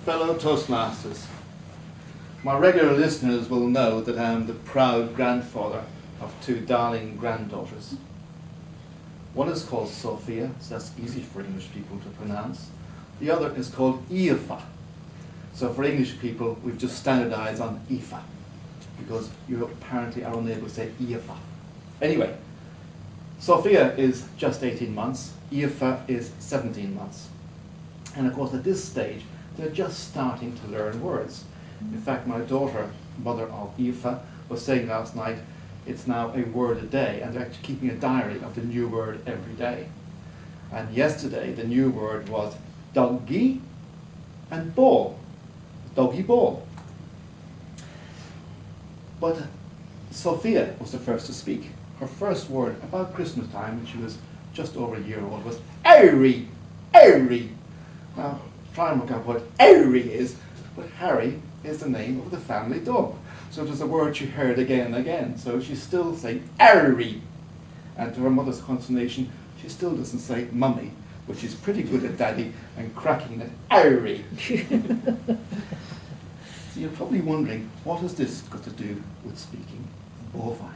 Fellow Toastmasters, my regular listeners will know that I am the proud grandfather of two darling granddaughters. One is called Sophia, so that's easy for English people to pronounce. The other is called Aoife. So for English people, we've just standardized on Aoife, because you apparently are unable to say Aoife. Anyway, Sophia is just 18 months, Aoife is 17 months. And of course at this stage, they're just starting to learn words. In fact, my daughter, mother of Aoife, was saying last night, it's now a word a day, and they're actually keeping a diary of the new word every day. And yesterday, the new word was doggy and ball. Doggy ball. But Sophia was the first to speak. Her first word about Christmas time, when she was just over a year old, was airy, airy. Now, try and work out what airy is, but Harry is the name of the family dog. So it was a word she heard again and again. So she's still saying airy. And to her mother's consternation, she still doesn't say mummy, but she's pretty good at daddy and cracking it airy. So you're probably wondering, what has this got to do with speaking bovine?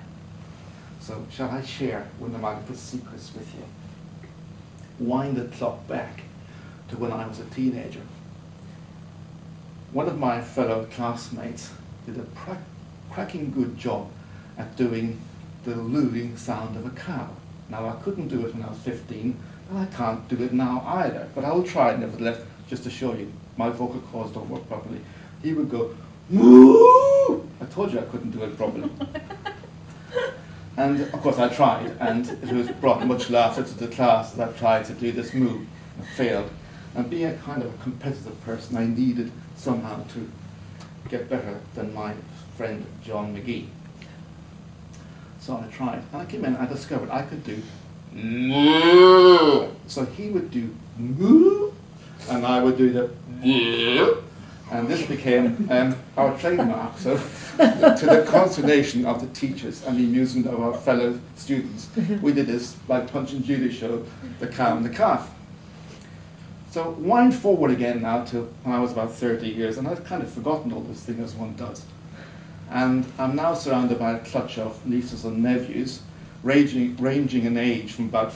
So shall I share one of my little secrets with you? Wind the clock back to when I was a teenager. One of my fellow classmates did a cracking good job at doing the looing sound of a cow. Now I couldn't do it when I was 15, and I can't do it now either, but I will try nevertheless, just to show you. My vocal cords don't work properly. He would go, moo! I told you I couldn't do it properly. And of course I tried, and it was brought much laughter to the class as I tried to do this move. I failed. And being a kind of a competitive person, I needed somehow to get better than my friend John McGee. So I tried, and I came in and I discovered I could do moo. So he would do moo, and I would do the moo. And this became our trademark, so to the consternation of the teachers and the amusement of our fellow students, we did this like Punch and Judy show, the cow and the calf. So wind forward again now to when I was about 30 years, and I've kind of forgotten all this thing as one does. And I'm now surrounded by a clutch of nieces and nephews, ranging in age from about,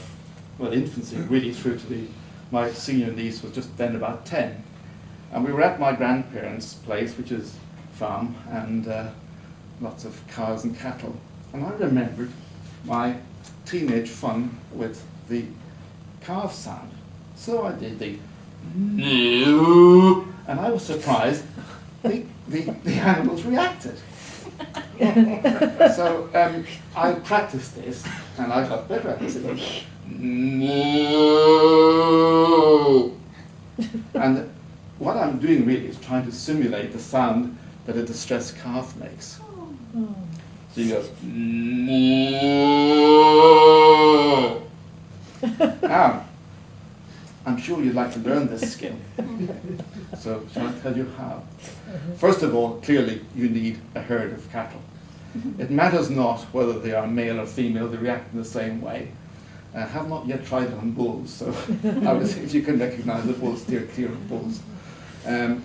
well, infancy really through to my senior niece was just then about 10. And we were at my grandparents' place, which is farm, and lots of cows and cattle. And I remembered my teenage fun with the calf sound. So I did the moo, and I was surprised the animals reacted. So I practiced this, and I got better at it. Moo. And what I'm doing really is trying to simulate the sound that a distressed calf makes. So you go, moo. Now, I'm sure you'd like to learn this skill. So shall I tell you how? First of all, clearly you need a herd of cattle. It matters not whether they are male or female, they react in the same way. I have not yet tried it on bulls, so I would say if you can recognize the bulls, steer clear of bulls.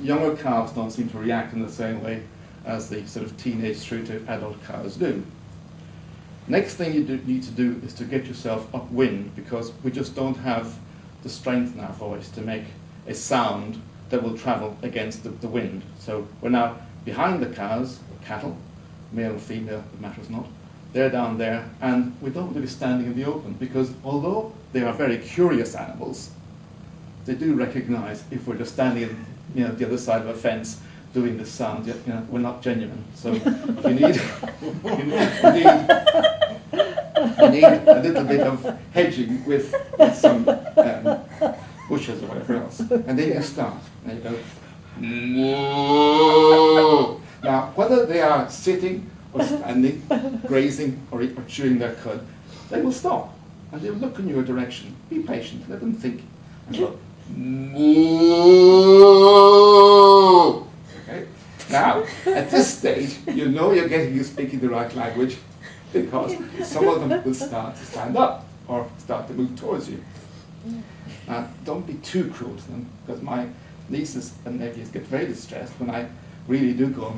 Younger calves don't seem to react in the same way as the sort of teenage through to adult cows do. Next thing you need to do is to get yourself upwind, because we just don't have the strength in our voice to make a sound that will travel against the wind. So we're now behind the cows, cattle, male or female, it matters not. They're down there, and we don't want to be standing in the open, because although they are very curious animals, they do recognize if we're just standing in, the other side of a fence doing this sound, we're not genuine. So you need a little bit of hedging with some bushes or whatever else. And then you start, and you go, moo. Now, whether they are sitting or standing, grazing or chewing their cud, they will stop, and they will look in your direction. Be patient, let them think, and go, moo. Okay? Now, at this stage, you know you're speaking the right language, because some of them will start to stand up or start to move towards you. Now, don't be too cruel to them, because my nieces and nephews get very distressed when I really do go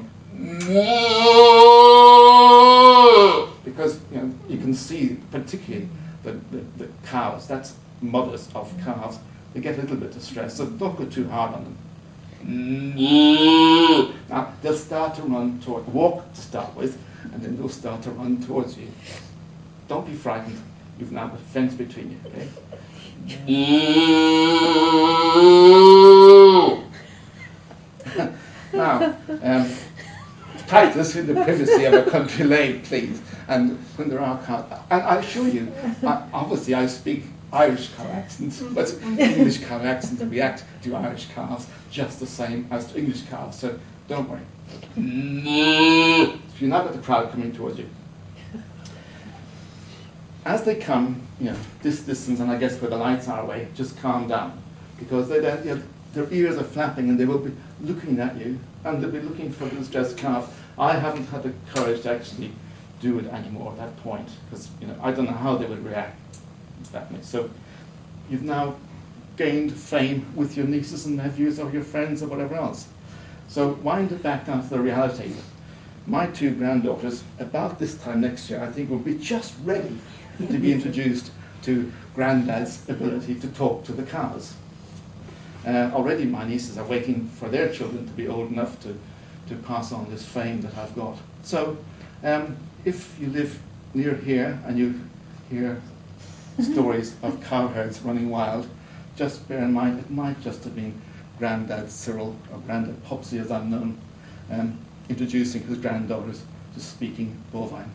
because you can see particularly the cows, that's mothers of calves, they get a little bit distressed, so don't go too hard on them. Now they'll start to run toward, walk to start with, and then they'll start to run towards you. Don't be frightened, you've now got a fence between you, okay? Now, practice in the privacy of a country lane, please. And when there are cows, and I assure you, obviously I speak Irish cow accents, but English cow accents react to Irish cows just the same as to English cows, so don't worry. So you're not got the crowd coming towards you. As they come, this distance, and I guess where the lights are away, just calm down, because their ears are flapping and they will be looking at you, and they'll be looking for the distressed calf. I haven't had the courage to actually do it anymore at that point, because I don't know how they would react. So you've now gained fame with your nieces and nephews or your friends or whatever else. So wind it back down to the reality. My two granddaughters, about this time next year, I think will be just ready to be introduced to Granddad's ability to talk to the cows. Already my nieces are waiting for their children to be old enough to pass on this fame that I've got. So if you live near here and you hear stories of cowherds running wild, just bear in mind it might just have been Granddad Cyril, or Granddad Popsy as I'm known, introducing his granddaughters to speaking Bovine.